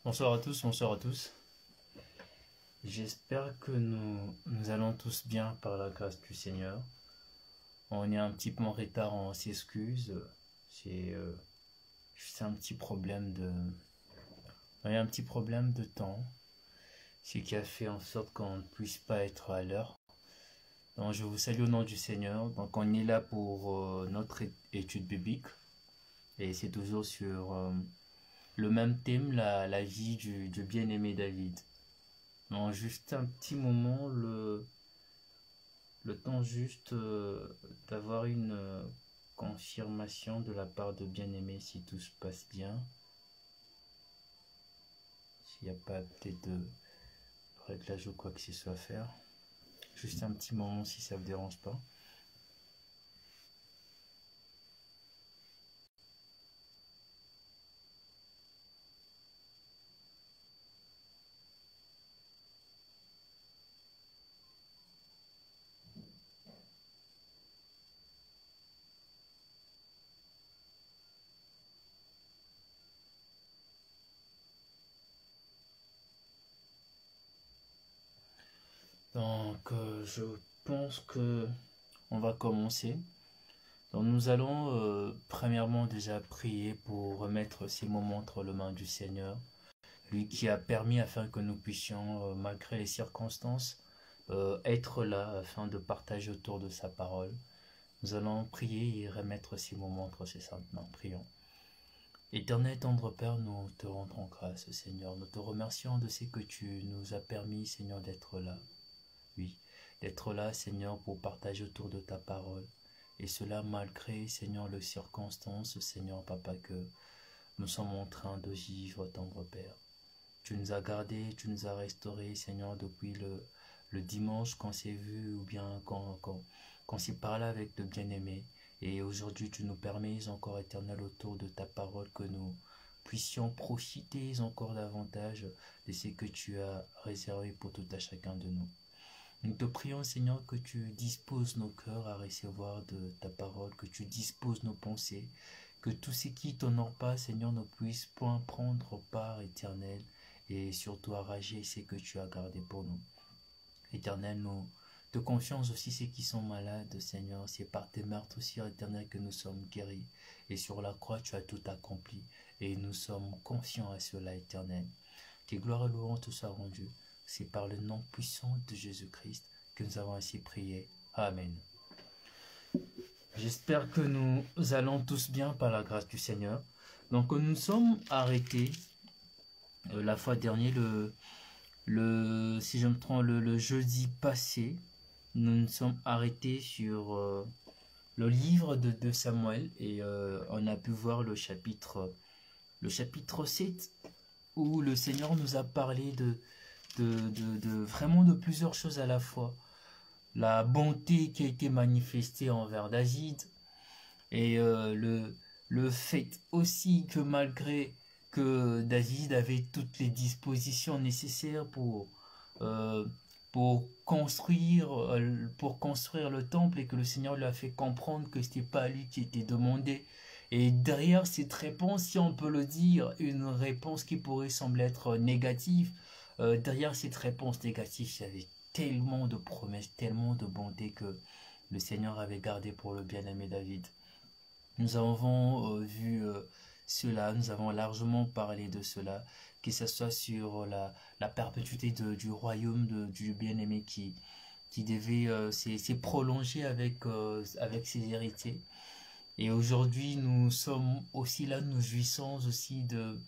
Bonsoir à tous, bonsoir à tous. J'espère que nous allons tous bien par la grâce du Seigneur. On est un petit peu en retard, on s'excuse. C'est juste un petit problème de... On a un petit problème de temps. Ce qui a fait en sorte qu'on ne puisse pas être à l'heure. Donc je vous salue au nom du Seigneur. Donc on est là pour notre étude biblique. Et c'est toujours sur le même thème, la vie du bien-aimé David. Non, juste un petit moment, le temps juste d'avoir une confirmation de la part de bien-aimé si tout se passe bien. S'il n'y a pas peut-être de réglage ou quoi que ce soit à faire. Juste un petit moment si ça ne vous dérange pas. Donc je pense que on va commencer. Donc nous allons premièrement déjà prier pour remettre ces moments entre les mains du Seigneur. Lui qui a permis afin que nous puissions, malgré les circonstances, être là afin de partager autour de sa parole. Nous allons prier et remettre ces moments entre ses saintes mains. Prions. Éternel tendre Père, nous te rendons grâce, Seigneur. Nous te remercions de ce que tu nous as permis, Seigneur, d'être là. Oui, d'être là, Seigneur, pour partager autour de ta parole. Et cela malgré, Seigneur, les circonstances, Seigneur, Papa, que nous sommes en train de vivre, tendre Père. Tu nous as gardés, tu nous as restaurés, Seigneur, depuis le dimanche qu'on s'est vu ou bien qu'on s'est parlé avec le bien-aimé. Et aujourd'hui, tu nous permets encore, Éternel, autour de ta parole, que nous puissions profiter encore davantage de ce que tu as réservé pour tout à chacun de nous. Nous te prions, Seigneur, que tu disposes nos cœurs à recevoir de ta parole, que tu disposes nos pensées, que tout ce qui t'honore pas, Seigneur, ne puisse point prendre part, Éternel, et surtout arracher ce que tu as gardé pour nous. Éternel, nous te confions aussi ceux qui sont malades, Seigneur. C'est par tes meurtres aussi, Éternel, que nous sommes guéris. Et sur la croix, tu as tout accompli. Et nous sommes confiants à cela, Éternel. Que gloire et louange te soient rendues. C'est par le nom puissant de Jésus-Christ que nous avons ainsi prié. Amen. J'espère que nous allons tous bien par la grâce du Seigneur. Donc nous sommes arrêtés la fois dernière, si je me trompe, le jeudi passé, nous nous sommes arrêtés sur le livre de Samuel et on a pu voir le chapitre 7 où le Seigneur nous a parlé vraiment de plusieurs choses à la fois. La bonté qui a été manifestée envers David et le fait aussi que malgré que David avait toutes les dispositions nécessaires euh, pour construire le temple et que le Seigneur lui a fait comprendre que ce n'était pas lui qui était demandé. Et derrière cette réponse, si on peut le dire, une réponse qui pourrait sembler être négative, derrière cette réponse négative, il y avait tellement de promesses, tellement de bonté que le Seigneur avait gardé pour le bien-aimé David. Nous avons vu cela, nous avons largement parlé de cela, que ce soit sur la perpétuité du royaume du bien-aimé qui devait s'est prolongé avec ses héritiers. Et aujourd'hui, nous sommes aussi là, nous jouissons aussi de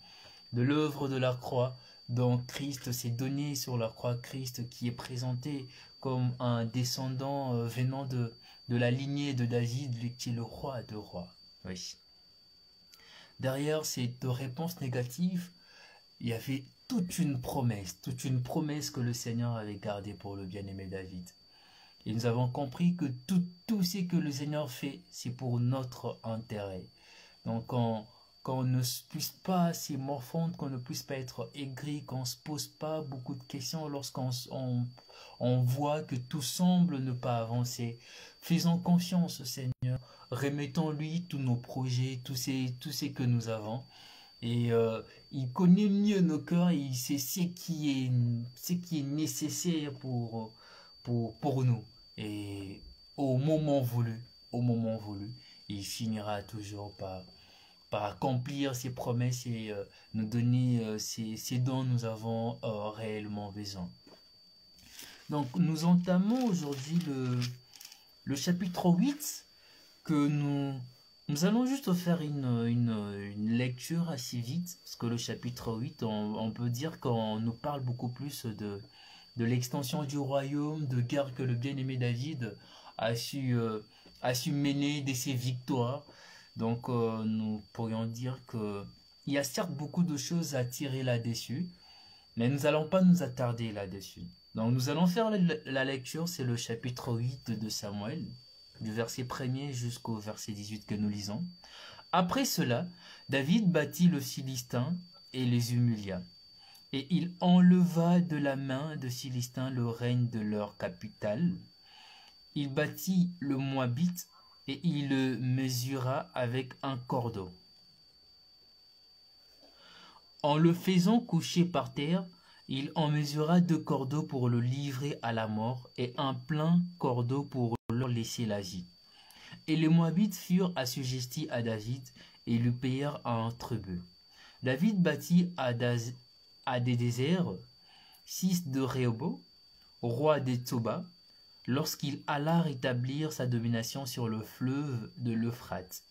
l'œuvre de la croix, dont Christ s'est donné sur la croix, Christ qui est présenté comme un descendant venant de la lignée de David, lui qui est le roi de rois. Oui. Derrière cette réponse négative, il y avait toute une promesse que le Seigneur avait gardée pour le bien-aimé David. Et nous avons compris que tout ce que le Seigneur fait, c'est pour notre intérêt. Donc qu'on ne puisse pas s'y morfondre, qu'on ne puisse pas être aigri, qu'on ne se pose pas beaucoup de questions lorsqu'on on voit que tout semble ne pas avancer. Faisons confiance au Seigneur, remettons-lui tous nos projets, tout ce que nous avons. Et il connaît mieux nos cœurs et il sait ce qui est nécessaire pour nous. Et au moment voulu, au moment voulu, il finira toujours par accomplir ses promesses et nous donner ces dont nous avons réellement besoin. Donc nous entamons aujourd'hui le chapitre 8 que nous allons juste faire une lecture assez vite, parce que le chapitre 8, on peut dire qu'on nous parle beaucoup plus de l'extension du royaume, de guerre que le bien-aimé David a su mener de ses victoires. Donc nous pourrions dire que il y a certes beaucoup de choses à tirer là-dessus, mais nous n'allons pas nous attarder là-dessus. Donc nous allons faire la lecture, c'est le chapitre 8 de Samuel, du verset 1er jusqu'au verset 18 que nous lisons. Après cela, David battit le Philistin et les humilia. Et il enleva de la main de Philistin le règne de leur capitale. Il battit le Moabite et il le mesura avec un cordeau. En le faisant coucher par terre, il en mesura 2 cordeaux pour le livrer à la mort et un plein cordeau pour leur laisser la vie. Et les Moabites furent assujettis à David et lui payèrent un tribut. David bâtit à des déserts, fils de Rehobo, roi des Tsoba, lorsqu'il alla rétablir sa domination sur le fleuve de l'Euphrate.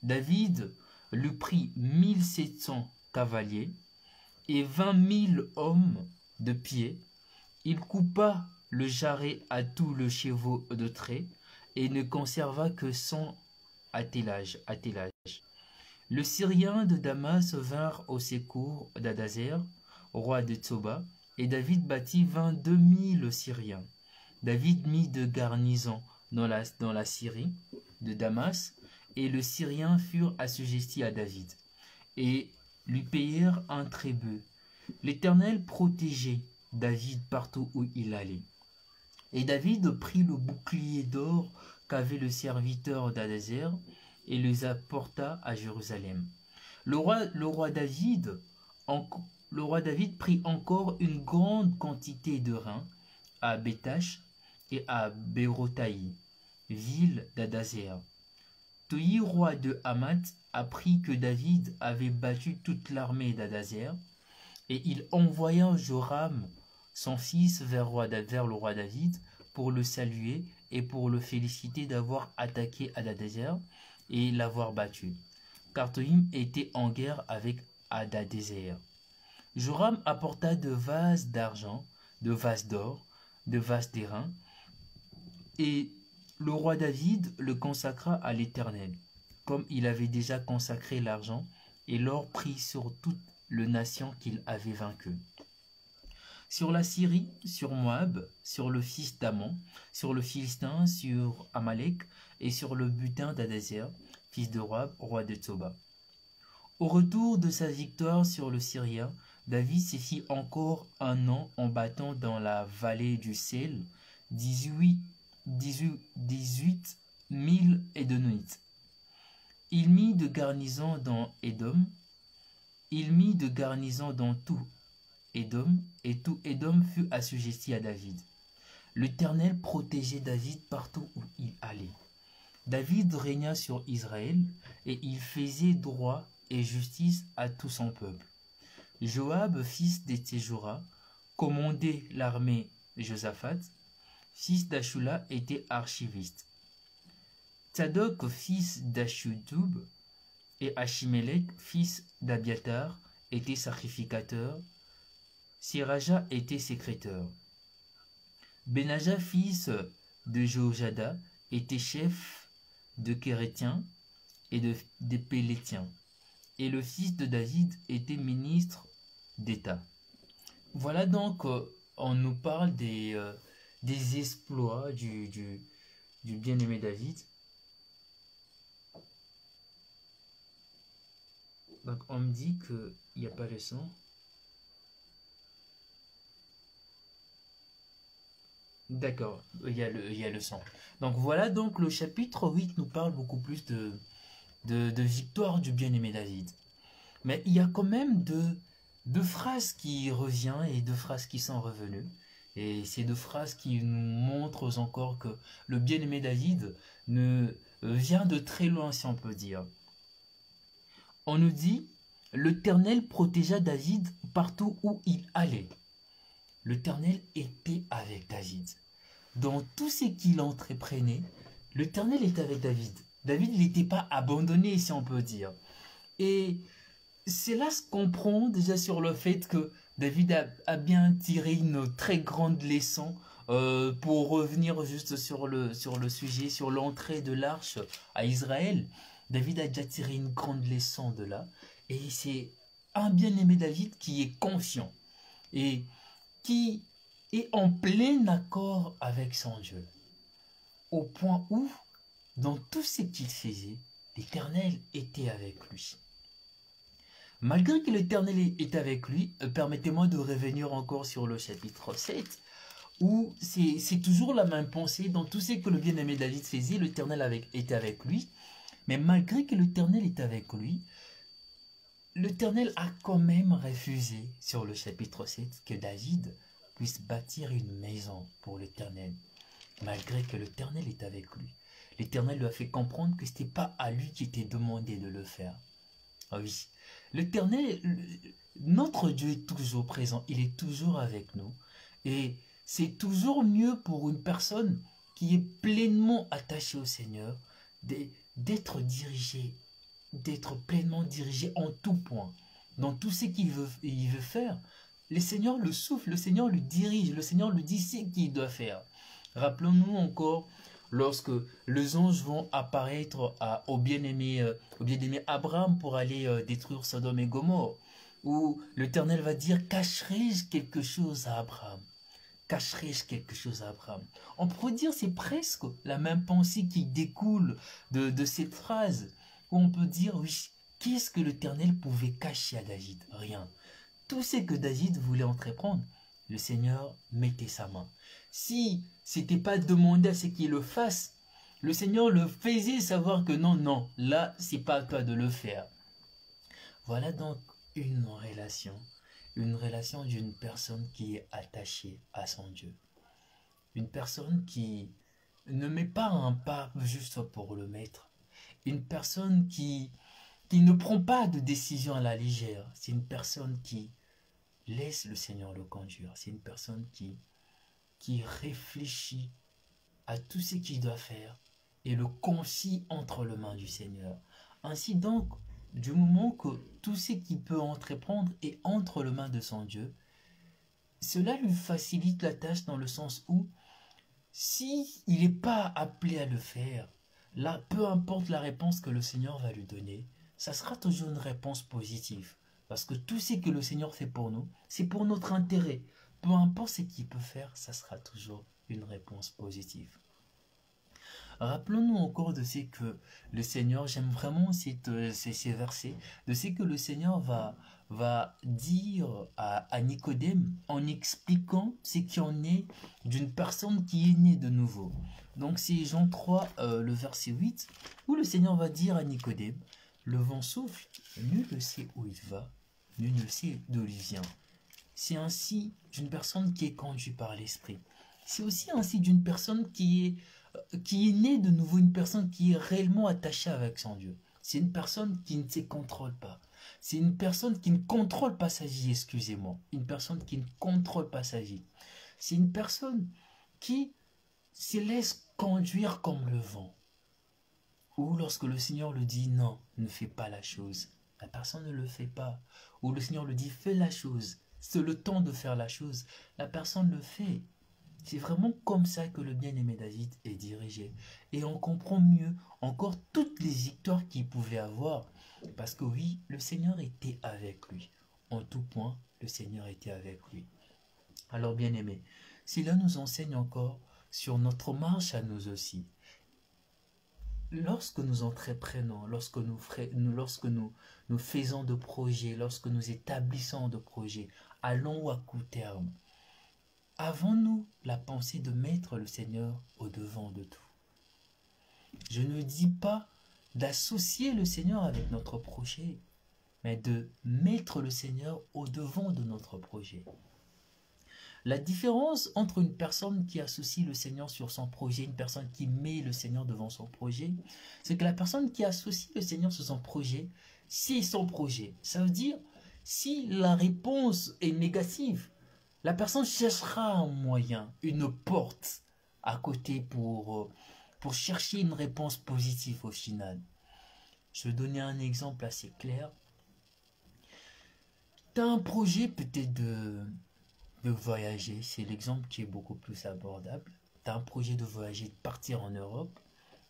David lui prit 1700 cavaliers et 20 000 hommes de pied. Il coupa le jarret à tous les chevaux de trait et ne conserva que 100 attellages. Le Syriens de Damas vinrent au secours d'Hadazer, roi de Tsoba, et David battit 22 000 Syriens. David mit de garnisons dans la Syrie de Damas, et les Syriens furent assujettis à David, et lui payèrent un tribut. L'Éternel protégeait David partout où il allait. Et David prit le bouclier d'or qu'avait le serviteur d'Hadazer et les apporta à Jérusalem. Le roi David prit encore une grande quantité de reins à Bétash et à Bérotaï, ville d'Hadazer. Toyi, roi de Hamath, apprit que David avait battu toute l'armée d'Hadazer, et il envoya Joram, son fils, vers le roi David, pour le saluer et pour le féliciter d'avoir attaqué Hadadezer et l'avoir battu, car Toïm était en guerre avec Hadadezer. Joram apporta de vases d'argent, de vases d'or, de vases d'airain, et le roi David le consacra à l'Éternel, comme il avait déjà consacré l'argent et l'or pris sur toute la nation qu'il avait vaincue. Sur la Syrie, sur Moab, sur le fils d'Amon, sur le Philistin, sur Amalek et sur le butin d'Hadazer, fils de roi de Tsoba. Au retour de sa victoire sur le Syrien, David s'y fit encore 1 an en battant dans la vallée du Sel 18 000 Édomites. Il mit de garnison dans Édom, il mit de garnison dans tout Édom, et tout Édom fut assujetti à David. L'Éternel protégeait David partout où il allait. David régna sur Israël, et il faisait droit et justice à tout son peuple. Joab, fils de Tséjoura, commandait l'armée. Josaphat, fils d'Ashula, était archiviste. Tsadok, fils d'Ashutub, et Achimelech, fils d'Abiatar, était sacrificateur. Siraja était secrétaire. Benaja, fils de Jojada, était chef de Kérétiens et de Pélétiens. Et le fils de David était ministre d'État. Voilà donc, on nous parle des exploits du bien-aimé David. Donc on me dit qu'il n'y a pas le son. D'accord, il y a le son. Donc voilà, donc le chapitre 8 nous parle beaucoup plus de victoire du bien-aimé David. Mais il y a quand même deux phrases qui reviennent et deux phrases qui sont revenues. Et ces deux phrases qui nous montrent encore que le bien-aimé David ne vient de très loin, si on peut dire. On nous dit, l'Éternel protégea David partout où il allait. L'Éternel était avec David. Dans tout ce qu'il entreprenait, l'Éternel était avec David. David n'était pas abandonné, si on peut dire. Et c'est là ce qu'on comprend déjà sur le fait que David a bien tiré une très grande leçon pour revenir juste sur le sujet, sur l'entrée de l'arche à Israël. David a déjà tiré une grande leçon de là. Et c'est un bien-aimé David qui est conscient et qui est en plein accord avec son Dieu. Au point où, dans tout ce qu'il faisait, l'Éternel était avec lui. Malgré que l'Éternel est avec lui, permettez-moi de revenir encore sur le chapitre 7, où c'est toujours la même pensée. Dans tout ce que le bien-aimé David faisait, l'Éternel était avec lui. Mais malgré que l'Éternel est avec lui, l'Éternel a quand même refusé, sur le chapitre 7, que David puisse bâtir une maison pour l'Éternel, malgré que l'Éternel est avec lui. L'Éternel lui a fait comprendre que ce n'était pas à lui qui était demandé de le faire. Ah oui, l'Éternel, notre Dieu est toujours présent, il est toujours avec nous. Et c'est toujours mieux pour une personne qui est pleinement attachée au Seigneur d'être dirigée, d'être pleinement dirigé en tout point, dans tout ce qu'il veut faire. Le Seigneur le souffle, le Seigneur le dirige, le Seigneur lui dit ce qu'il doit faire. Rappelons-nous encore lorsque les anges vont apparaître au bien-aimé Abraham pour aller détruire Sodome et Gomorrhe, où l'Éternel va dire, cacherai-je quelque chose à Abraham? Cacherai-je quelque chose à Abraham? On pourrait dire c'est presque la même pensée qui découle de cette phrase, où on peut dire, oui, qu'est-ce que l'Éternel pouvait cacher à David? Rien. Tout ce que David voulait entreprendre, le Seigneur mettait sa main. Si c'était pas demandé à ce qu'il le fasse, le Seigneur le faisait savoir que non, là, c'est pas à toi de le faire. Voilà donc une relation d'une personne qui est attachée à son Dieu. Une personne qui ne met pas un pas juste pour le mettre. Une personne qui ne prend pas de décision à la légère. C'est une personne qui laisse le Seigneur le conduire. C'est une personne qui réfléchit à tout ce qu'il doit faire et le confie entre les mains du Seigneur. Ainsi donc, du moment que tout ce qu'il peut entreprendre est entre les mains de son Dieu, cela lui facilite la tâche dans le sens où, si il n'est pas appelé à le faire, là, peu importe la réponse que le Seigneur va lui donner, ça sera toujours une réponse positive. Parce que tout ce que le Seigneur fait pour nous, c'est pour notre intérêt. Peu importe ce qu'il peut faire, ça sera toujours une réponse positive. Rappelons-nous encore de ce que le Seigneur, j'aime vraiment ces versets, de ce que le Seigneur va dire à Nicodème en expliquant ce qui en est d'une personne qui est née de nouveau. Donc c'est Jean 3, le verset 8, où le Seigneur va dire à Nicodème, le vent souffle, nul ne sait où il va, nul ne sait d'où il vient. C'est ainsi d'une personne qui est conduite par l'Esprit. C'est aussi ainsi d'une personne qui est née de nouveau, une personne qui est réellement attachée avec son Dieu. C'est une personne qui ne se contrôle pas. C'est une personne qui ne contrôle pas sa vie, excusez-moi. Une personne qui ne contrôle pas sa vie. C'est une personne qui se laisse conduire comme le vent. Ou lorsque le Seigneur lui dit non, ne fais pas la chose, la personne ne le fait pas. Ou le Seigneur lui dit fais la chose, c'est le temps de faire la chose, la personne le fait. C'est vraiment comme ça que le bien-aimé David est dirigé. Et on comprend mieux encore toutes les victoires qu'il pouvait avoir. Parce que oui, le Seigneur était avec lui. En tout point, le Seigneur était avec lui. Alors bien-aimé, cela nous enseigne encore sur notre marche à nous aussi. Lorsque nous entreprenons, lorsque nous faisons de projets, lorsque nous établissons de projets à long ou à court terme, avons-nous la pensée de mettre le Seigneur au-devant de tout? Je ne dis pas d'associer le Seigneur avec notre projet, mais de mettre le Seigneur au devant de notre projet. La différence entre une personne qui associe le Seigneur sur son projet, une personne qui met le Seigneur devant son projet, c'est que la personne qui associe le Seigneur sur son projet, c'est son projet. Ça veut dire, si la réponse est négative, la personne cherchera un moyen, une porte à côté pour chercher une réponse positive au final. Je vais donner un exemple assez clair. Tu as un projet peut-être de voyager, c'est l'exemple qui est beaucoup plus abordable. Tu as un projet de voyager, de partir en Europe.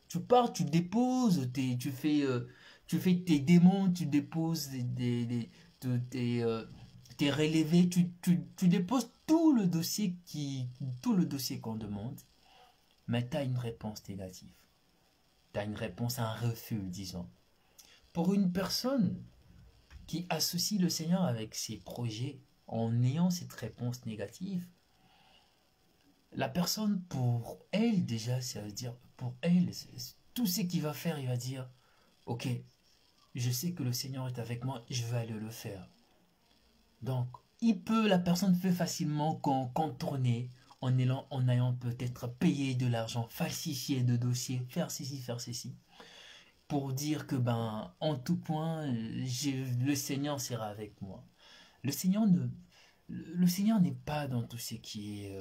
Tu pars, tu déposes, tu fais tes démons, tu déposes tes relevés, tu déposes tout le dossier qu'on demande, mais tu as une réponse négative. Tu as une réponse, un refus, disons. Pour une personne qui associe le Seigneur avec ses projets en ayant cette réponse négative, la personne, pour elle déjà, ça veut dire, pour elle, tout ce qu'il va faire, il va dire, ok, je sais que le Seigneur est avec moi, je vais aller le faire. Donc, la personne peut facilement contourner en ayant peut-être payé de l'argent, falsifié de dossiers, faire ceci, pour dire que, en tout point, le Seigneur sera avec moi. Le Seigneur n'est pas dans tout ce qui est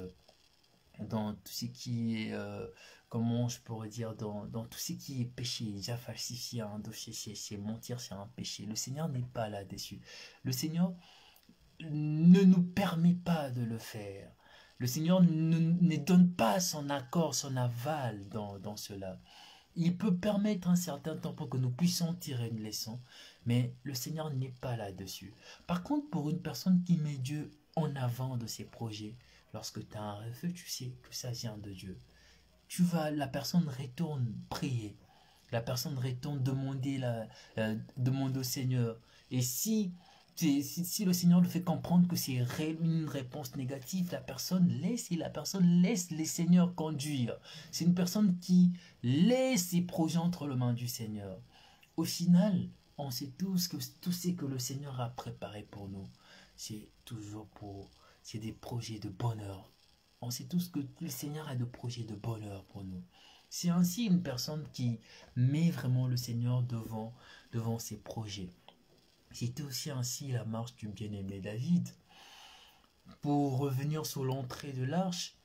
comment je pourrais dire, dans tout ce qui est péché. Déjà falsifier un dossier, c'est mentir, c'est un péché. Le Seigneur n'est pas là-dessus. Le Seigneur ne nous permet pas de le faire. Le Seigneur ne donne pas son accord, son aval dans cela. Il peut permettre un certain temps pour que nous puissions tirer une leçon, mais le Seigneur n'est pas là-dessus. Par contre, pour une personne qui met Dieu en avant de ses projets, lorsque tu as un refus, tu sais que ça vient de Dieu. La personne retourne prier, la personne retourne demander au Seigneur. Et si le Seigneur le fait comprendre que c'est une réponse négative, la personne laisse les Seigneurs conduire. C'est une personne qui laisse ses projets entre les mains du Seigneur. Au final, on sait tous que tout ce que le Seigneur a préparé pour nous, c'est des projets de bonheur. On sait tous que le Seigneur a des projets de bonheur pour nous. C'est ainsi une personne qui met vraiment le Seigneur devant ses projets. C'était aussi ainsi la marche du bien-aimé David. Pour revenir sur l'entrée de l'arche,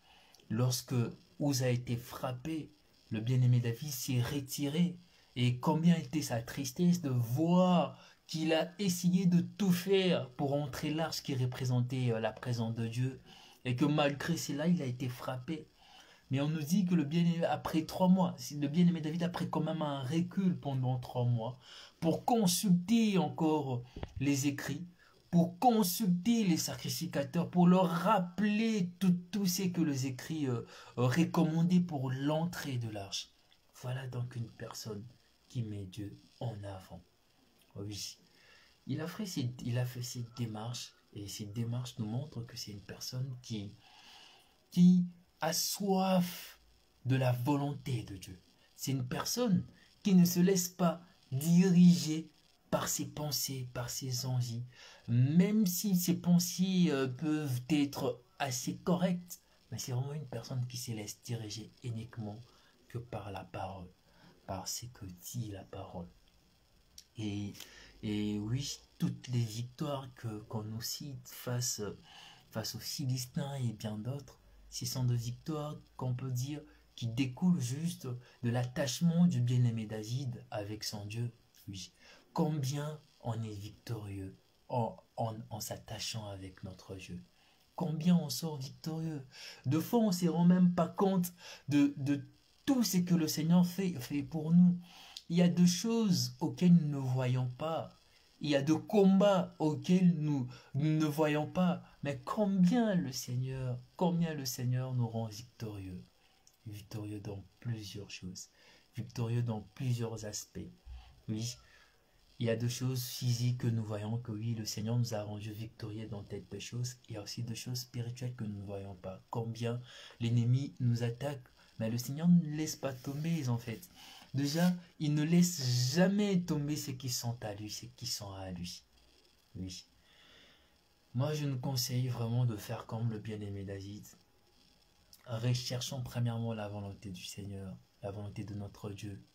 lorsque Uz a été frappé, le bien-aimé David s'est retiré. Et combien était sa tristesse de voir qu'il a essayé de tout faire pour entrer l'arche qui représentait la présence de Dieu. Et que malgré cela, il a été frappé. Mais on nous dit que le bien-aimé, après 3 mois, le bien-aimé David a pris quand même un recul pendant 3 mois pour consulter encore les écrits, pour consulter les sacrificateurs, pour leur rappeler tout ce que les écrits recommandaient pour l'entrée de l'arche. Voilà donc une personne qui met Dieu en avant. Oui, il a fait cette démarche, et cette démarche nous montre que c'est une personne qui a soif de la volonté de Dieu. C'est une personne qui ne se laisse pas diriger par ses pensées, par ses envies, même si ses pensées peuvent être assez correctes, mais c'est vraiment une personne qui se laisse diriger uniquement que par la parole, par ce que dit la parole. Et oui, toutes les victoires qu'on nous cite face aux Philistins et bien d'autres, ce sont des victoires qu'on peut dire qui découlent juste de l'attachement du bien-aimé David avec son Dieu. Oui, combien on est victorieux en s'attachant avec notre Dieu. Combien on sort victorieux. De fois, on ne se rend même pas compte de tout ce que le Seigneur fait pour nous. Il y a des choses auxquelles nous ne voyons pas. Il y a des combats auxquels nous ne voyons pas. Mais combien le Seigneur nous rend victorieux. Victorieux dans plusieurs choses. Victorieux dans plusieurs aspects. Oui, il y a des choses physiques que nous voyons que oui, le Seigneur nous a rendus victorieux dans telles choses. Il y a aussi des choses spirituelles que nous ne voyons pas. Combien l'ennemi nous attaque. Mais le Seigneur ne laisse pas tomber en fait. Déjà, il ne laisse jamais tomber ceux qui sont à lui, ceux qui sont à lui. Oui. Moi, je nous conseille vraiment de faire comme le bien-aimé David. Recherchons premièrement la volonté du Seigneur, la volonté de notre Dieu.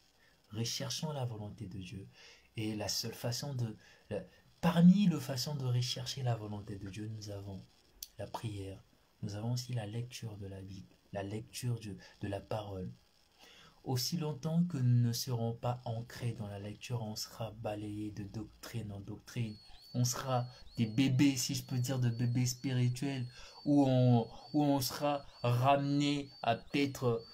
Recherchons la volonté de Dieu. Et la seule façon parmi les façons de rechercher la volonté de Dieu, nous avons la prière. Nous avons aussi la lecture de la Bible, la lecture de la parole. Aussi longtemps que nous ne serons pas ancrés dans la lecture, on sera balayé de doctrine en doctrine. On sera des bébés, si je peux dire, de bébés spirituels, où on sera ramené à peut-être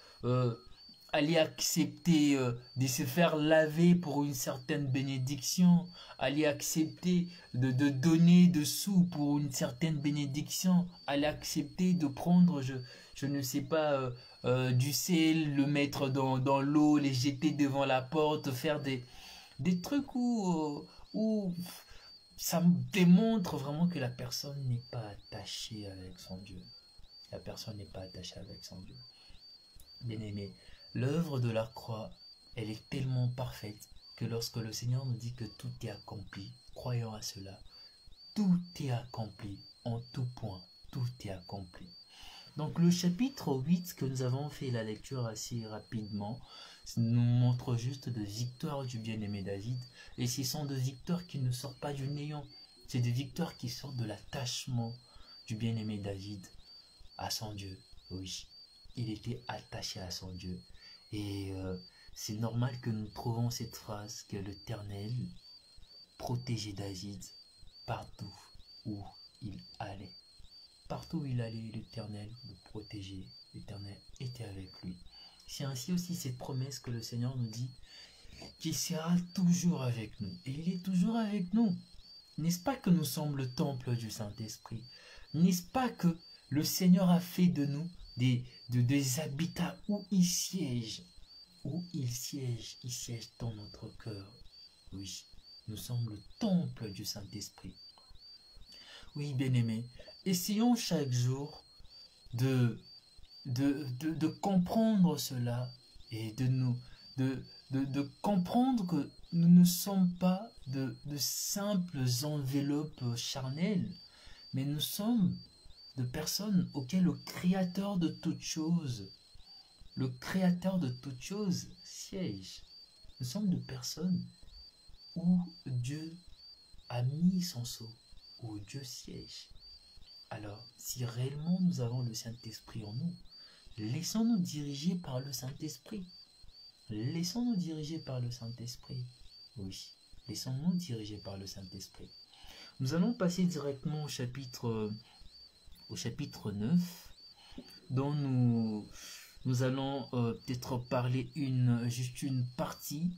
aller accepter de se faire laver pour une certaine bénédiction, aller accepter de donner de sous pour une certaine bénédiction, aller accepter de prendre, je ne sais pas, du sel, le mettre dans l'eau, les jeter devant la porte, faire des trucs où ça me démontre vraiment que la personne n'est pas attachée avec son Dieu. La personne n'est pas attachée avec son Dieu. Bien-aimé, l'œuvre de la croix, elle est tellement parfaite que lorsque le Seigneur nous dit que tout est accompli, croyons à cela. Tout est accompli, en tout point, tout est accompli. Donc le chapitre 8 que nous avons fait la lecture assez rapidement, nous montre juste de victoires du bien-aimé David. Et ce sont des victoires qui ne sortent pas du néant. C'est des victoires qui sortent de l'attachement du bien-aimé David à son Dieu. Oui, il était attaché à son Dieu. Et c'est normal que nous trouvons cette phrase que l'Éternel protégeait David partout où il allait. Partout où il allait, l'Éternel le protégeait. L'Éternel était avec lui. C'est ainsi aussi cette promesse que le Seigneur nous dit qu'il sera toujours avec nous. Et il est toujours avec nous. N'est-ce pas que nous sommes le temple du Saint-Esprit? N'est-ce pas que le Seigneur a fait de nous des habitats où il siège? Où il siège dans notre cœur. Oui, nous sommes le temple du Saint-Esprit. Oui, bien-aimés, essayons chaque jour de comprendre cela et de comprendre que nous ne sommes pas de simples enveloppes charnelles, mais nous sommes de personnes auxquelles le Créateur de toutes choses, siège. Nous sommes de personnes où Dieu a mis son sceau, où Dieu siège. Alors, si réellement nous avons le Saint-Esprit en nous, laissons-nous diriger par le Saint-Esprit. Laissons-nous diriger par le Saint-Esprit. Oui, laissons-nous diriger par le Saint-Esprit. Nous allons passer directement au chapitre 9, dont nous allons peut-être parler juste une partie,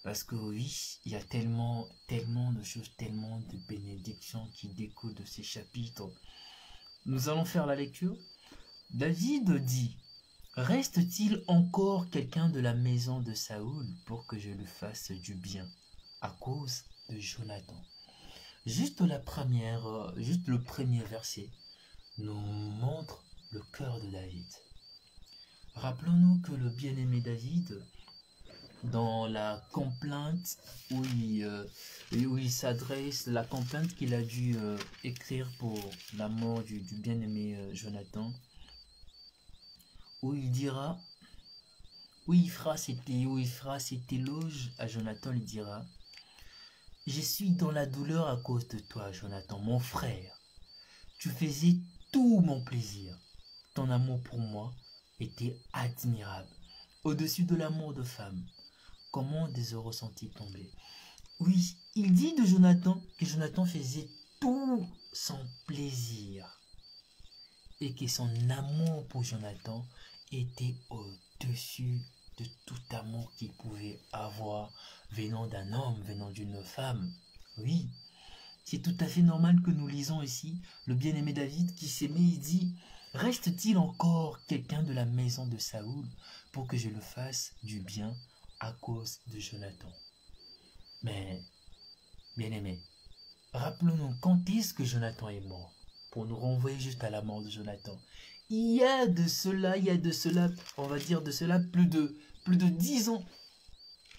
parce que oui, il y a tellement de choses, tellement de bénédictions qui découlent de ces chapitres. Nous allons faire la lecture. David dit: reste-t-il encore quelqu'un de la maison de Saoul pour que je lui fasse du bien à cause de Jonathan? Juste le premier verset nous montre le cœur de David. Rappelons-nous que le bien-aimé David, dans la complainte où il s'adresse, la complainte qu'il a dû écrire pour la mort du bien-aimé Jonathan, où il dira, où il fera cet éloge à Jonathan, il dira: je suis dans la douleur à cause de toi, Jonathan, mon frère. Tu faisais tout mon plaisir. Ton amour pour moi était admirable, au-dessus de l'amour de femme. Comment des heureux sont-ils tombés? Oui, il dit de Jonathan que Jonathan faisait tout son plaisir et que son amour pour Jonathan était au-dessus de tout amour qu'il pouvait avoir venant d'un homme, venant d'une femme. Oui, c'est tout à fait normal que nous lisons ici le bien-aimé David qui s'aimait et dit: reste-t-il encore quelqu'un de la maison de Saoul pour que je le fasse du bien à cause de Jonathan? Mais, bien-aimé, rappelons-nous quand est-ce que Jonathan est mort, pour nous renvoyer juste à la mort de Jonathan. Il y a de cela, on va dire de cela plus de 10 ans.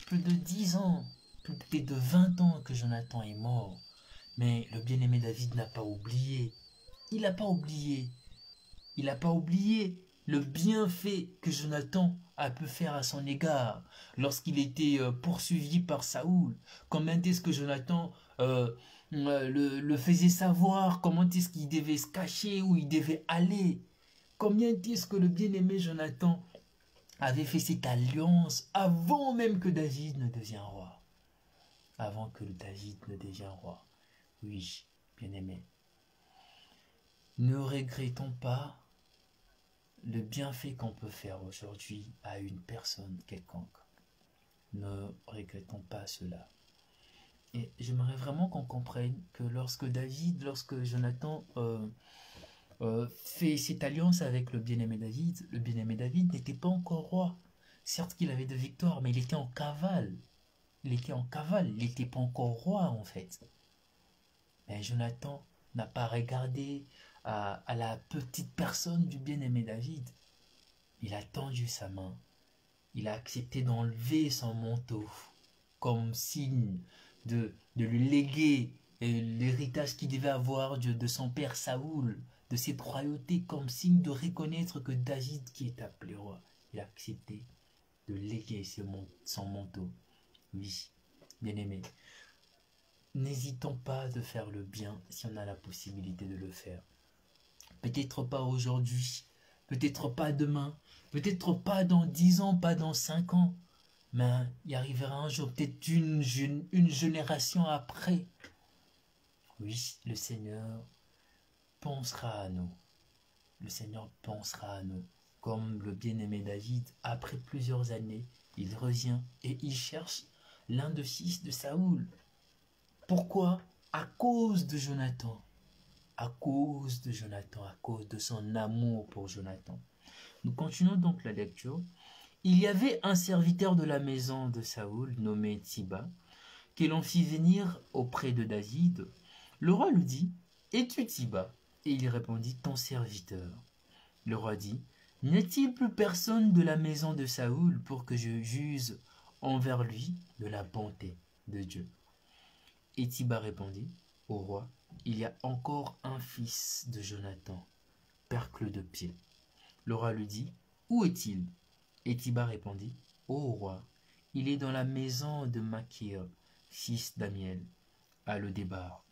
Plus de 10 ans, plus de 20 ans que Jonathan est mort. Mais le bien-aimé David n'a pas oublié. Il n'a pas oublié. Il n'a pas oublié le bienfait que Jonathan a pu faire à son égard lorsqu'il était poursuivi par Saoul. Combien est-ce que Jonathan le faisait savoir, comment est-ce qu'il devait se cacher, où il devait aller. Combien est-ce que le bien-aimé Jonathan avait fait cette alliance avant même que David ne devienne roi. Avant que David ne devienne roi. Oui, bien-aimé. Ne regrettons pas le bienfait qu'on peut faire aujourd'hui à une personne quelconque. Ne regrettons pas cela. Et j'aimerais vraiment qu'on comprenne que lorsque Jonathan fait cette alliance avec le bien-aimé David n'était pas encore roi. Certes qu'il avait de victoires, mais il était en cavale. Il n'était pas encore roi en fait. Mais Jonathan n'a pas regardé à la petite personne du bien-aimé David. Il a tendu sa main. Il a accepté d'enlever son manteau comme signe de lui léguer l'héritage qu'il devait avoir de son père Saoul, de cette royauté, comme signe de reconnaître que David qui est appelé roi. Il a accepté de léguer son manteau. Oui, bien-aimé. N'hésitons pas de faire le bien si on a la possibilité de le faire. Peut-être pas aujourd'hui, peut-être pas demain, peut-être pas dans 10 ans, pas dans 5 ans, mais il arrivera un jour, peut-être une génération après. Oui, le Seigneur pensera à nous. Le Seigneur pensera à nous. Comme le bien-aimé David, après plusieurs années, il revient et il cherche l'un des fils de Saoul. Pourquoi? À cause de Jonathan. À cause de Jonathan, à cause de son amour pour Jonathan. Nous continuons donc la lecture. Il y avait un serviteur de la maison de Saoul, nommé Tsiba, que l'on fit venir auprès de David. Le roi lui dit, « Es-tu Tsiba ?» Et il répondit, « Ton serviteur. » Le roi dit, « N'y a-t-il plus personne de la maison de Saoul pour que je juge envers lui de la bonté de Dieu ?» Et Tsiba répondit au roi, « Il y a encore un fils de Jonathan, percle de pied. » Le roi lui dit, « Où est-il » Et Tsiba répondit, « Ô roi, il est dans la maison de Makir, fils d'Amiel, à Lo-débar. »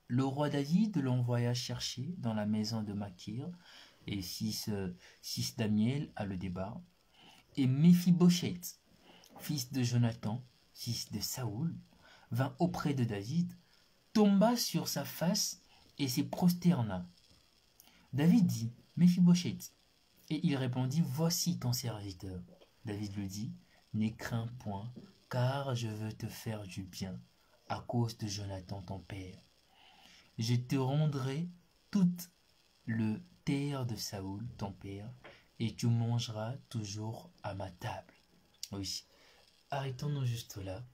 Le roi David l'envoya chercher dans la maison de Makir, et fils d'Amiel, à Lo-débar. Et Méphibosheth, fils de Jonathan, fils de Saoul, vint auprès de David, tomba sur sa face et se prosterna. David dit, « Méphibosheth » et il répondit, « Voici ton serviteur. » David lui dit, « Ne crains point, car je veux te faire du bien, à cause de Jonathan ton père. Je te rendrai toute le terre de Saoul ton père, et tu mangeras toujours à ma table. » Oui, arrêtons-nous juste là.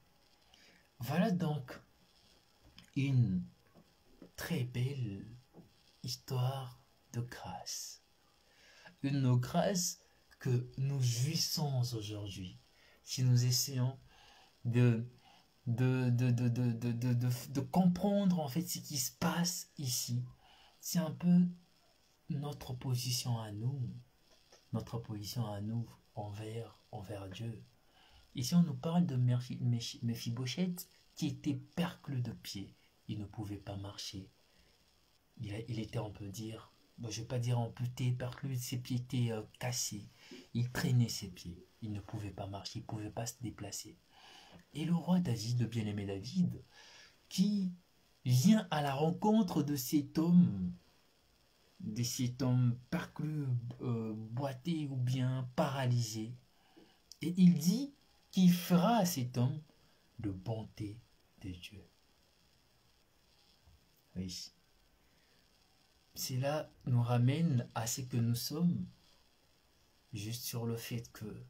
Voilà donc une très belle histoire de grâce. Une grâce que nous jouissons aujourd'hui. Si nous essayons de comprendre en fait ce qui se passe ici, c'est un peu notre position à nous envers Dieu. Ici on nous parle de Méphibosheth qui était percle de pied. Il ne pouvait pas marcher. Il était, on peut dire, je ne vais pas dire amputé, perclus, ses pieds étaient cassés. Il traînait ses pieds. Il ne pouvait pas marcher, il ne pouvait pas se déplacer. Et le roi David, le bien-aimé David, qui vient à la rencontre de cet homme perclus, boité ou bien paralysé, et il dit qu'il fera à cet homme de bonté de Dieu. Oui. Cela nous ramène à ce que nous sommes, juste sur le fait que,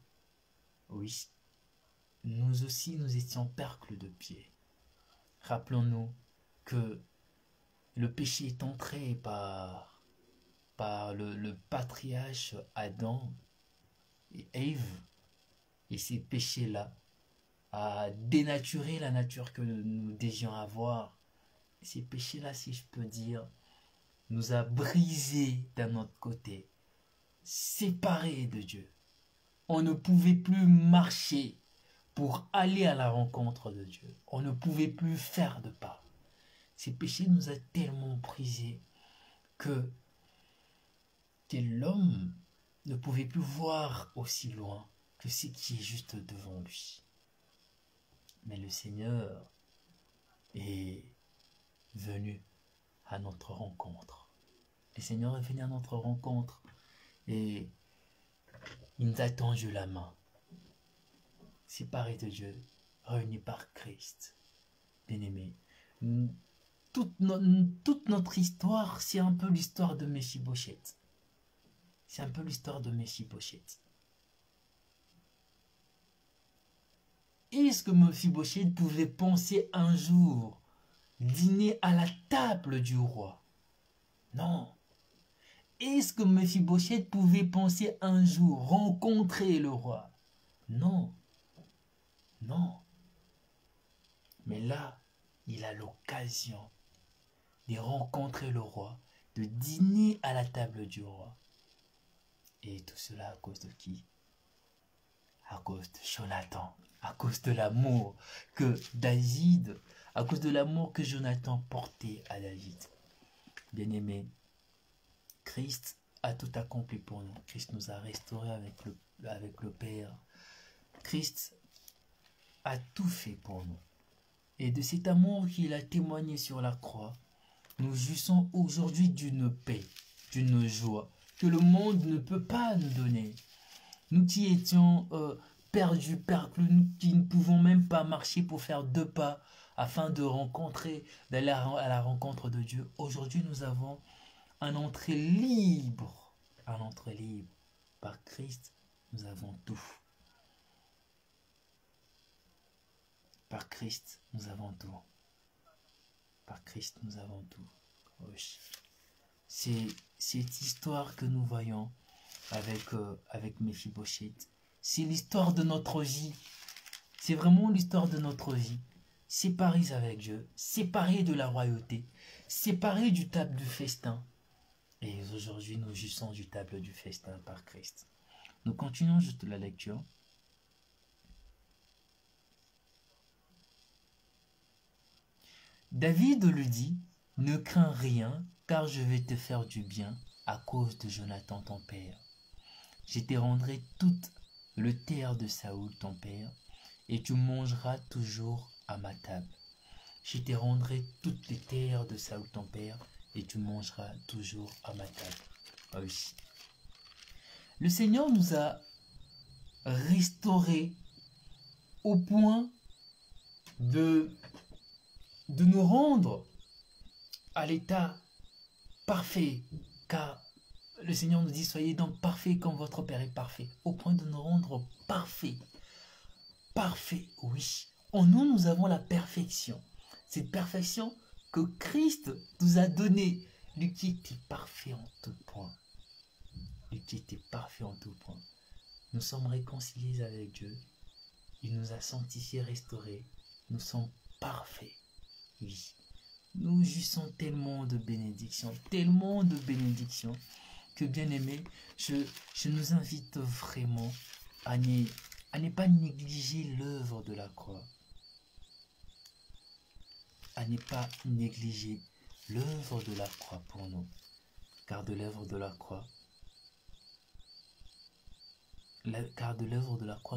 oui, nous aussi nous étions percles de pied. Rappelons-nous que le péché est entré par le patriarche Adam et Ève, et ces péchés-là a dénaturé la nature que nous devions avoir. ces péchés-là, si je peux dire, nous a brisés d'un autre côté, séparés de Dieu. On ne pouvait plus marcher pour aller à la rencontre de Dieu. On ne pouvait plus faire de pas. Ces péchés nous a tellement brisés que l'homme ne pouvait plus voir aussi loin que ce qui est juste devant lui. Mais le Seigneur est venu à notre rencontre. Le Seigneur est venu à notre rencontre et il nous a tendu la main. Séparés de Dieu, réunis par Christ. Bien-aimés, toute notre histoire, c'est un peu l'histoire de Méphibosheth. C'est un peu l'histoire de Méphibosheth. Est-ce que Méphibosheth pouvait penser un jour dîner à la table du roi? Non. Est-ce que Méphibosheth pouvait penser un jour rencontrer le roi? Non. Non. Mais là, il a l'occasion de rencontrer le roi, de dîner à la table du roi. Et tout cela à cause de qui? À cause de Jonathan, à cause de l'amour que David, à cause de l'amour que Jonathan portait à David. Bien-aimé, Christ a tout accompli pour nous. Christ nous a restaurés avec le Père. Christ a tout fait pour nous. Et de cet amour qu'il a témoigné sur la croix, nous jouissons aujourd'hui d'une paix, d'une joie que le monde ne peut pas nous donner. Nous qui étions perdus, nous qui ne pouvons même pas marcher pour faire 2 pas afin d'aller à la rencontre de Dieu. Aujourd'hui, nous avons un entrée libre. Un entrée libre. Par Christ, nous avons tout. Par Christ, nous avons tout. Par Christ, nous avons tout. Oui. C'est cette histoire que nous voyons avec Méphibosheth. C'est l'histoire de notre vie. C'est vraiment l'histoire de notre vie. Séparés avec Dieu, séparés de la royauté, séparés du table du festin. Et aujourd'hui, nous jouissons du table du festin par Christ. Nous continuons juste la lecture. David lui dit, « Ne crains rien, car je vais te faire du bien à cause de Jonathan ton père. Je te rendrai toute le terre de Saoul ton père, et tu mangeras toujours à ma table. Je te rendrai toutes les terres de Saoul ton père, et tu mangeras toujours à ma table. » Ah oui. Le Seigneur nous a restaurés au point de nous rendre à l'état parfait, car le Seigneur nous dit, soyez donc parfaits comme votre Père est parfait, au point de nous rendre parfaits. Parfait, oui. En nous, nous avons la perfection. Cette perfection que Christ nous a donnée, lui qui était parfait en tout point. Lui qui était parfait en tout point. Nous sommes réconciliés avec Dieu. Il nous a sanctifiés, restaurés. Nous sommes parfaits. Oui. Nous jouissons tellement de bénédictions, que bien aimé, je nous invite vraiment à ne pas négliger l'œuvre de la croix. À ne pas négliger l'œuvre de la croix pour nous. Car de l'œuvre de la croix,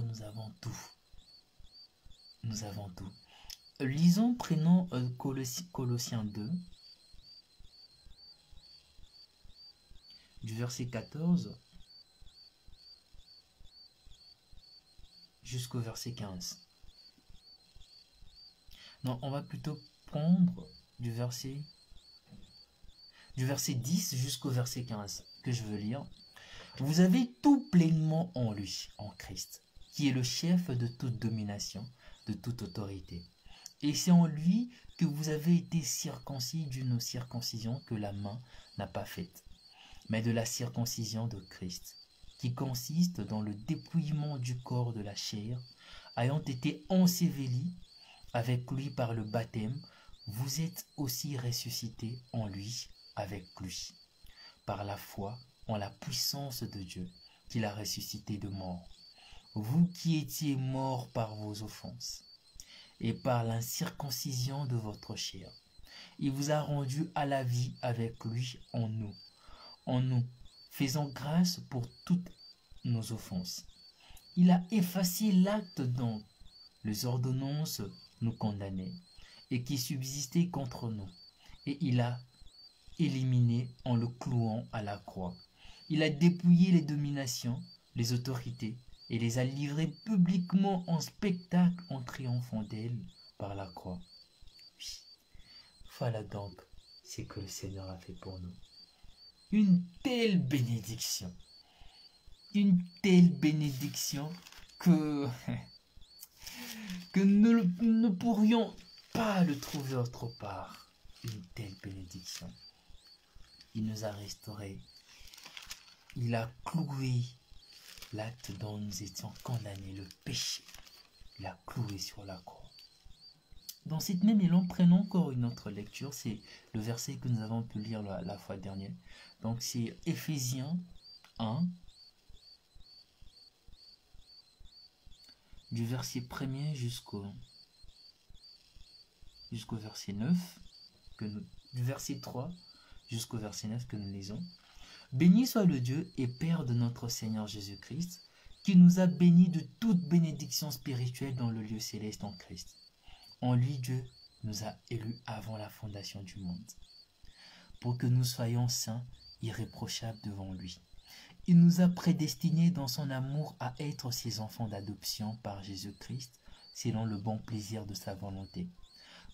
nous avons tout. Nous avons tout. Lisons, prenons Colossiens 2, du verset 14 jusqu'au verset 15. Non, on va plutôt prendre du verset 10 jusqu'au verset 15 que je veux lire. Vous avez tout pleinement en lui, en Christ, qui est le chef de toute domination, de toute autorité. Et c'est en lui que vous avez été circoncis d'une circoncision que la main n'a pas faite, mais de la circoncision de Christ, qui consiste dans le dépouillement du corps de la chair, ayant été ensevelis avec lui par le baptême, vous êtes aussi ressuscités en lui, avec lui, par la foi en la puissance de Dieu, qui l'a ressuscité de mort. Vous qui étiez morts par vos offenses et par l'incirconcision de votre chair, il vous a rendu à la vie avec lui en nous, faisant grâce pour toutes nos offenses. Il a effacé l'acte dont les ordonnances nous condamnaient et qui subsistait contre nous, et il a éliminé en le clouant à la croix. Il a dépouillé les dominations, les autorités, et les a livrées publiquement en spectacle en triomphant d'elles par la croix. Oui, voilà donc ce que le Seigneur a fait pour nous. Une telle bénédiction que, que nous ne pourrions pas le trouver autre part. Une telle bénédiction. Il nous a restaurés. Il a cloué l'acte dont nous étions condamnés, le péché. Il a cloué sur la croix. Dans cette même élan, prenons encore une autre lecture. C'est le verset que nous avons pu lire la fois dernière. Donc c'est Éphésiens 1, du verset 1er jusqu'au verset 9, du verset 3 jusqu'au verset 9 que nous lisons. Béni soit le Dieu et Père de notre Seigneur Jésus-Christ, qui nous a bénis de toute bénédiction spirituelle dans le lieu céleste en Christ. En lui, Dieu nous a élus avant la fondation du monde, pour que nous soyons saints, irréprochables devant lui. Il nous a prédestinés dans son amour à être ses enfants d'adoption par Jésus-Christ, selon le bon plaisir de sa volonté,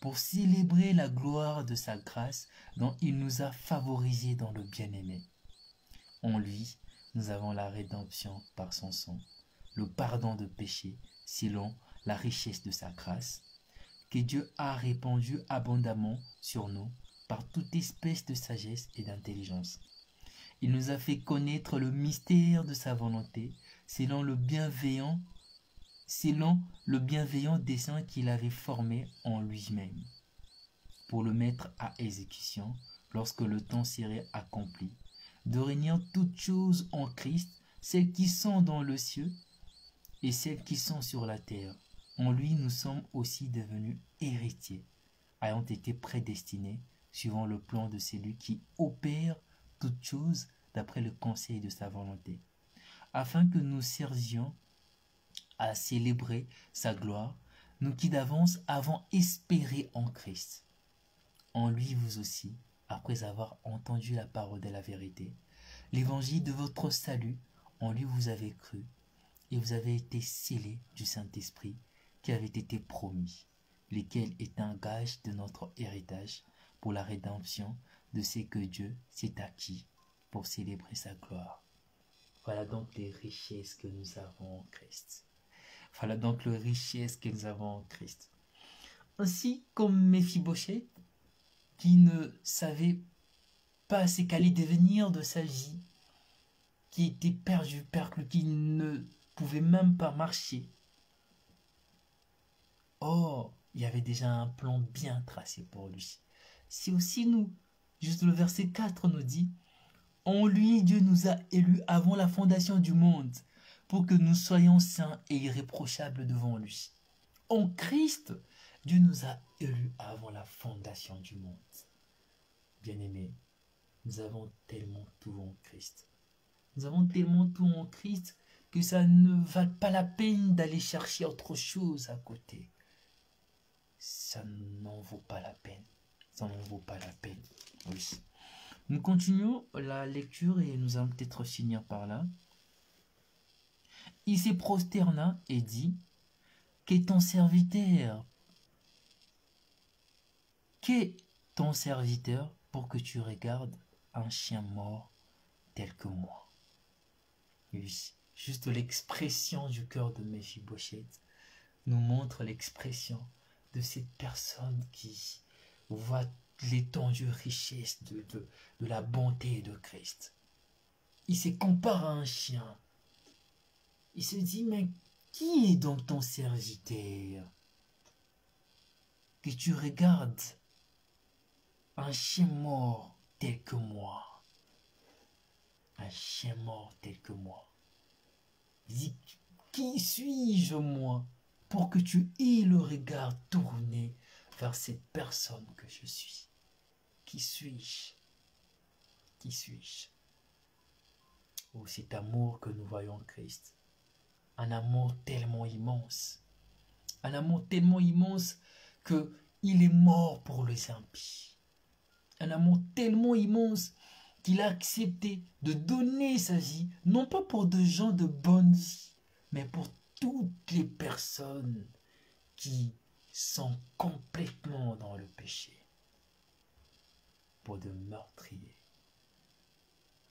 pour célébrer la gloire de sa grâce dont il nous a favorisés dans le bien-aimé. En lui, nous avons la rédemption par son sang, le pardon de péché, selon la richesse de sa grâce, que Dieu a répandu abondamment sur nous par toute espèce de sagesse et d'intelligence. Il nous a fait connaître le mystère de sa volonté, selon le bienveillant dessein qu'il avait formé en lui-même, pour le mettre à exécution lorsque le temps serait accompli, de réunir toutes choses en Christ, celles qui sont dans le ciel et celles qui sont sur la terre. En lui, nous sommes aussi devenus héritiers, ayant été prédestinés, suivant le plan de celui qui opère toutes choses d'après le conseil de sa volonté, afin que nous servions à célébrer sa gloire, nous qui d'avance avons espéré en Christ. En lui, vous aussi, après avoir entendu la parole de la vérité, l'évangile de votre salut, en lui vous avez cru, et vous avez été scellés du Saint-Esprit qui avait été promis, lequel est un gage de notre héritage pour la rédemption de ce que Dieu s'est acquis pour célébrer sa gloire. Voilà donc les richesses que nous avons en Christ. Voilà donc les richesses que nous avons en Christ. Ainsi comme Méphibosheth, qui ne savait pas ce qu'allait devenir de sa vie, qui était perdu, qui ne pouvait même pas marcher. Oh, il y avait déjà un plan bien tracé pour lui. C'est aussi nous. Juste le verset 4 nous dit « En lui, Dieu nous a élus avant la fondation du monde, pour que nous soyons saints et irréprochables devant lui. » En Christ, Dieu nous a élus avant la fondation du monde. Bien-aimés, nous avons tellement tout en Christ. Nous avons tellement tout en Christ que ça ne vaut pas la peine d'aller chercher autre chose à côté. Ça n'en vaut pas la peine. Ça n'en vaut pas la peine. Oui. Nous continuons la lecture et nous allons peut-être finir par là. Il se prosterna et dit, qu'est ton serviteur pour que tu regardes un chien mort tel que moi. Oui, juste l'expression du cœur de Méphibosheth nous montre l'expression de cette personne qui voit l'étendue richesse de la bonté de Christ. Il se compare à un chien. Il se dit, mais qui est donc ton serviteur? Que tu regardes un chien mort tel que moi. Un chien mort tel que moi. Il dit, qui suis-je moi pour que tu aies le regard tourné vers cette personne que je suis? Qui suis-je? Qui suis-je? Oh, cet amour que nous voyons en Christ. Un amour tellement immense. Un amour tellement immense qu'il est mort pour les impies. Un amour tellement immense qu'il a accepté de donner sa vie, non pas pour des gens de bonne vie, mais pour toutes les personnes qui sont complètement dans le péché. Pour des meurtriers,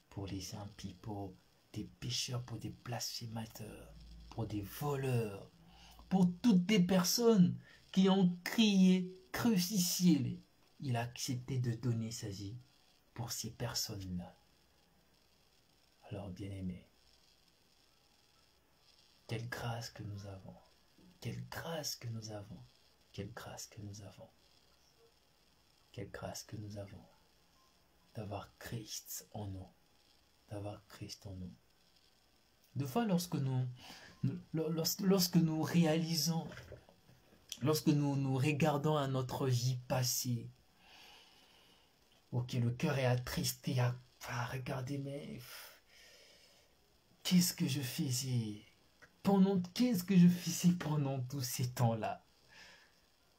pour les impies, pour des pécheurs, pour des blasphémateurs, pour des voleurs, pour toutes les personnes qui ont crié, crucifiez-les. Il a accepté de donner sa vie pour ces personnes-là. Alors, bien-aimés, quelle grâce que nous avons, quelle grâce que nous avons, quelle grâce que nous avons, quelle grâce que nous avons d'avoir Christ en nous, d'avoir Christ en nous. Des fois, lorsque nous réalisons, lorsque nous regardons à notre vie passée, ok, le cœur est attristé à regarder, mais qu'est-ce que je faisais pendant tous ces temps-là?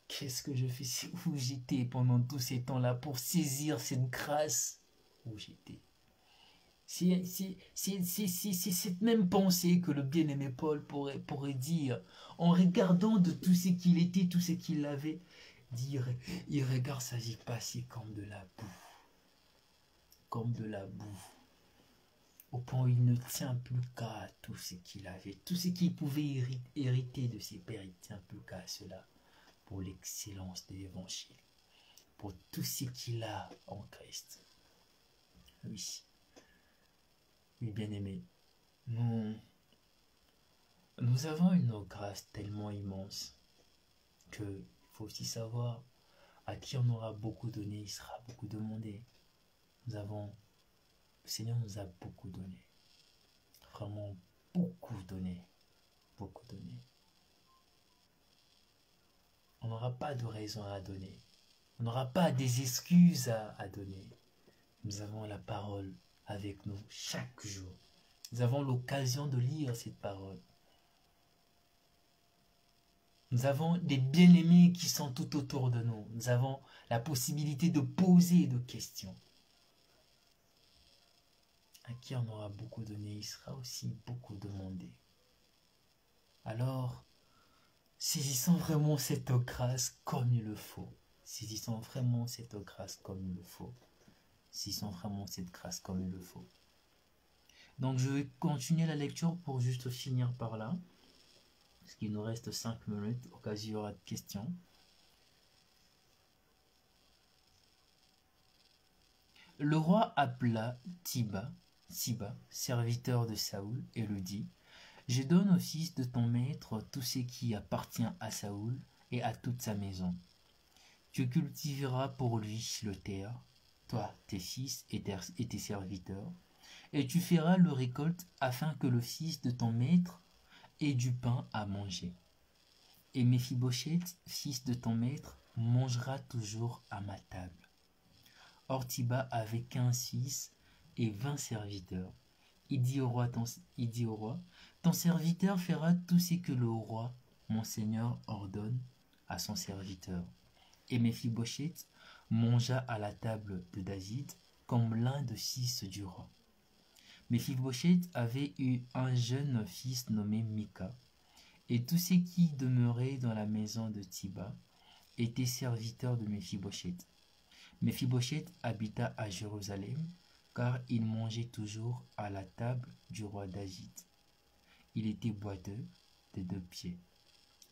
Qu'est-ce que je faisais, où j'étais pendant tous ces temps-là pour saisir cette grâce où j'étais? C'est cette même pensée que le bien-aimé Paul pourrait dire en regardant de tout ce qu'il était, tout ce qu'il avait. Dire, il regarde sa vie passée comme de la boue. Comme de la boue. Au point où il ne tient plus qu'à tout ce qu'il avait. Tout ce qu'il pouvait hériter de ses pères, il ne tient plus qu'à cela. Pour l'excellence de l'évangile. Pour tout ce qu'il a en Christ. Oui. Oui, bien-aimés, nous avons une grâce tellement immense que il faut aussi savoir à qui on aura beaucoup donné, il sera beaucoup demandé. Le Seigneur nous a beaucoup donné, vraiment beaucoup donné, beaucoup donné. On n'aura pas de raison à donner, on n'aura pas des excuses à donner. Nous avons la parole avec nous chaque jour. Nous avons l'occasion de lire cette parole. Nous avons des bien-aimés qui sont tout autour de nous. Nous avons la possibilité de poser des questions. À qui on aura beaucoup donné, il sera aussi beaucoup demandé. Alors, saisissons vraiment cette grâce comme il le faut. Saisissons vraiment cette grâce comme il le faut. Saisissons vraiment cette grâce comme il le faut. Donc, je vais continuer la lecture pour juste finir par là. Parce qu'il nous reste 5 minutes, au cas où il y aura de questions. Le roi appela Siba, serviteur de Saoul, et lui dit, « Je donne au fils de ton maître tout ce qui appartient à Saoul et à toute sa maison. Tu cultiveras pour lui le terre, toi, tes fils et tes serviteurs, et tu feras le récolte afin que le fils de ton maître ait du pain à manger. Et Méphibosheth, fils de ton maître, mangera toujours à ma table. » Or Siba avait 15 fils et 20 serviteurs. Il dit au roi, ton serviteur fera tout ce que le roi, mon seigneur, ordonne à son serviteur. Et Méphibosheth mangea à la table de David comme l'un des fils du roi. Méphibosheth avait eu un jeune fils nommé Mika, et tous ceux qui demeuraient dans la maison de Siba étaient serviteurs de Méphibosheth. Méphibosheth habita à Jérusalem, car il mangeait toujours à la table du roi David. Il était boiteux de 2 pieds.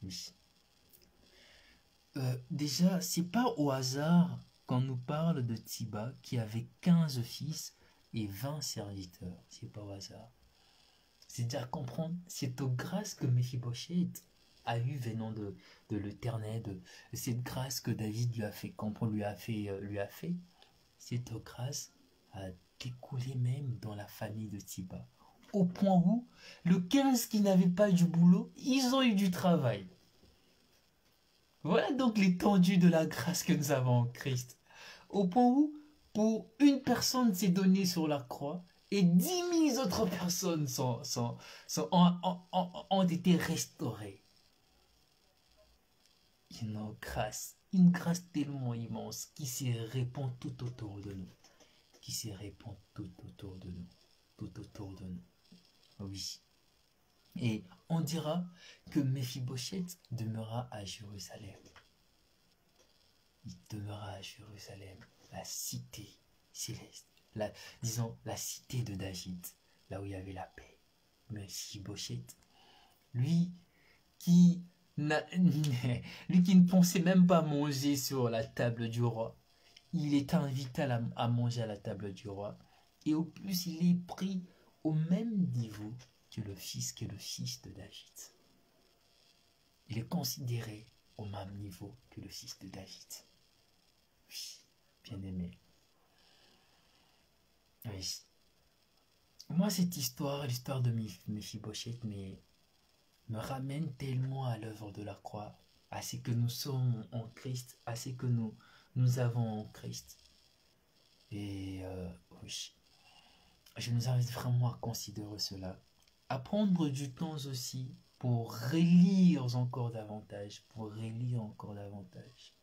Oui. Déjà, c'est pas au hasard qu'on nous parle de Siba qui avait 15 fils et 20 serviteurs. C'est pas au hasard. C'est déjà comprendre cette grâce que Méphibosheth a eu venant de l'Éternel, de cette grâce que David lui a fait, quand on lui a fait, cette grâce a découlé même dans la famille de Tiba. Au point où, le 15 qui n'avaient pas du boulot, ils ont eu du travail. Voilà donc l'étendue de la grâce que nous avons en Christ. Au point où, pour une personne s'est donnée sur la croix, et 10 000 autres personnes ont été restaurées. Une grâce tellement immense qui se répand tout autour de nous. Qui se répand tout autour de nous. Tout autour de nous. Oui. Et on dira que Méphibosheth demeura à Jérusalem. Il demeura à Jérusalem, la cité céleste, disons la cité de David, là où il y avait la paix. Méphibosheth, lui qui ne pensait même pas manger sur la table du roi, il est invité à manger à la table du roi, et au plus il est pris au même niveau que le fils de David. Il est considéré au même niveau que le fils de David. Oui, bien aimé. Oui. Moi, cette histoire, l'histoire de Méphibosheth, me ramène tellement à l'œuvre de la croix, à ce que nous sommes en Christ, à ce que nous avons en Christ. Et oui, je nous invite vraiment à considérer cela, à prendre du temps aussi pour relire encore davantage, relire encore davantage.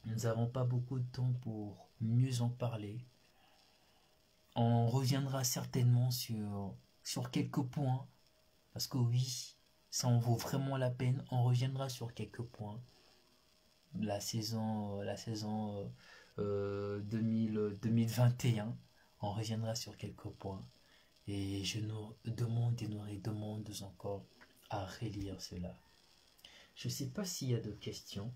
Nous n'avons pas beaucoup de temps pour mieux en parler. On reviendra certainement sur quelques points, parce que oui, ça en vaut vraiment la peine. On reviendra sur quelques points. La saison 2021, on reviendra sur quelques points. Et je nous demande et nous redemande encore à relire cela. Je ne sais pas s'il y a de questions.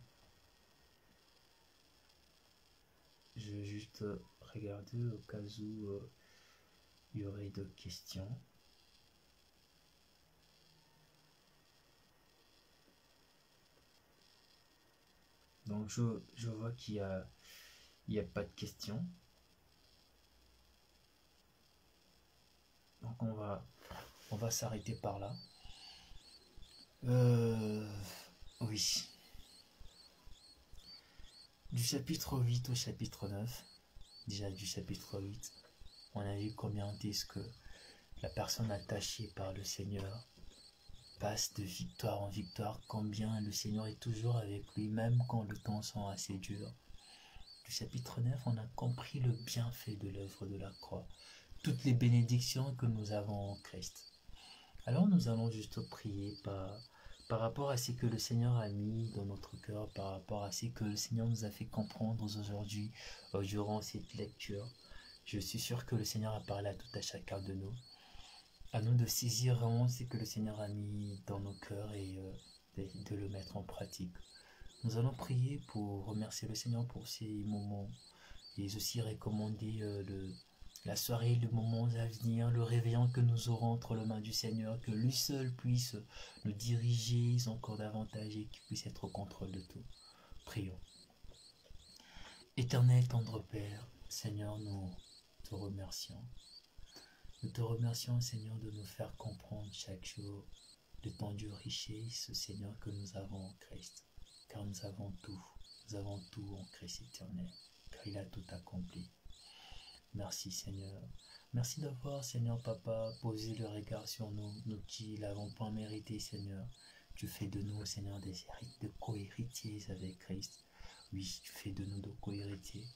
Je vais juste regarder au cas où il y aurait de questions. Donc je vois qu'il y a pas de questions. Donc on va s'arrêter par là. Oui. Du chapitre 8 au chapitre 9, déjà du chapitre 8, on a vu combien est-ce que la personne attachée par le Seigneur passe de victoire en victoire, combien le Seigneur est toujours avec lui, même quand le temps sont assez durs. Du chapitre 9, on a compris le bienfait de l'œuvre de la croix, toutes les bénédictions que nous avons en Christ. Alors nous allons juste prier par rapport à ce que le Seigneur a mis dans notre cœur, par rapport à ce que le Seigneur nous a fait comprendre aujourd'hui durant cette lecture. Je suis sûr que le Seigneur a parlé à tout à chacun de nous. À nous de saisir vraiment ce que le Seigneur a mis dans nos cœurs et de le mettre en pratique. Nous allons prier pour remercier le Seigneur pour ces moments et aussi recommander la soirée, le moment à venir, le réveillon que nous aurons entre les mains du Seigneur, que lui seul puisse nous diriger encore davantage et qu'il puisse être au contrôle de tout. Prions. Éternel, tendre Père, Seigneur, nous te remercions. Nous te remercions, Seigneur, de nous faire comprendre chaque jour l'étendue richesse, Seigneur, que nous avons en Christ. Car nous avons tout en Christ éternel, car il a tout accompli. Merci, Seigneur. Merci d'avoir, Seigneur Papa, posé le regard sur nous, nous qui ne l'avons pas mérité, Seigneur. Tu fais de nous, Seigneur, des co-héritiers avec Christ. Oui, tu fais de nous des co-héritiers.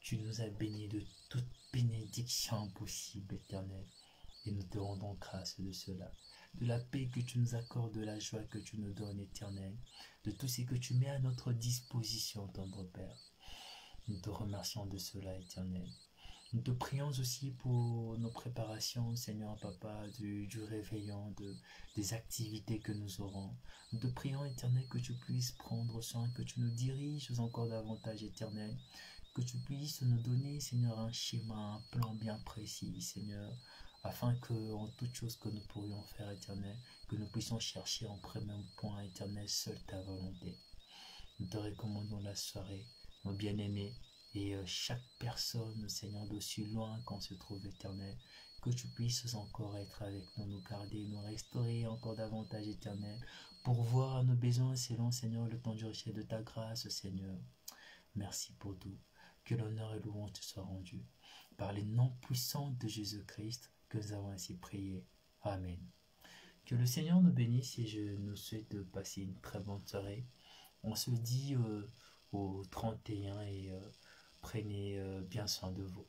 Tu nous as bénis de toute bénédiction possible, éternel. Et nous te rendons grâce de cela. De la paix que tu nous accordes, de la joie que tu nous donnes, éternel. De tout ce que tu mets à notre disposition, tendre Père. Nous te remercions de cela, éternel. Nous te prions aussi pour nos préparations, Seigneur Papa, du réveillon, des activités que nous aurons. Nous te prions, éternel, que tu puisses prendre soin, que tu nous diriges encore davantage, éternel. Que tu puisses nous donner, Seigneur, un schéma, un plan bien précis, Seigneur, afin que, en toute chose que nous pourrions faire, Éternel, que nous puissions chercher en premier point, Éternel, seule ta volonté. Nous te recommandons la soirée, nos bien-aimés, et chaque personne, Seigneur, d'aussi loin qu'on se trouve, Éternel, que tu puisses encore être avec nous, nous garder, nous restaurer encore davantage, Éternel, pour voir à nos besoins selon, Seigneur, le temps du richesse de ta grâce, Seigneur. Merci pour tout. Que l'honneur et louange te soient rendus. Par les noms puissants de Jésus-Christ, que nous avons ainsi prié. Amen. Que le Seigneur nous bénisse et je nous souhaite de passer une très bonne soirée. On se dit au 31 et prenez bien soin de vous.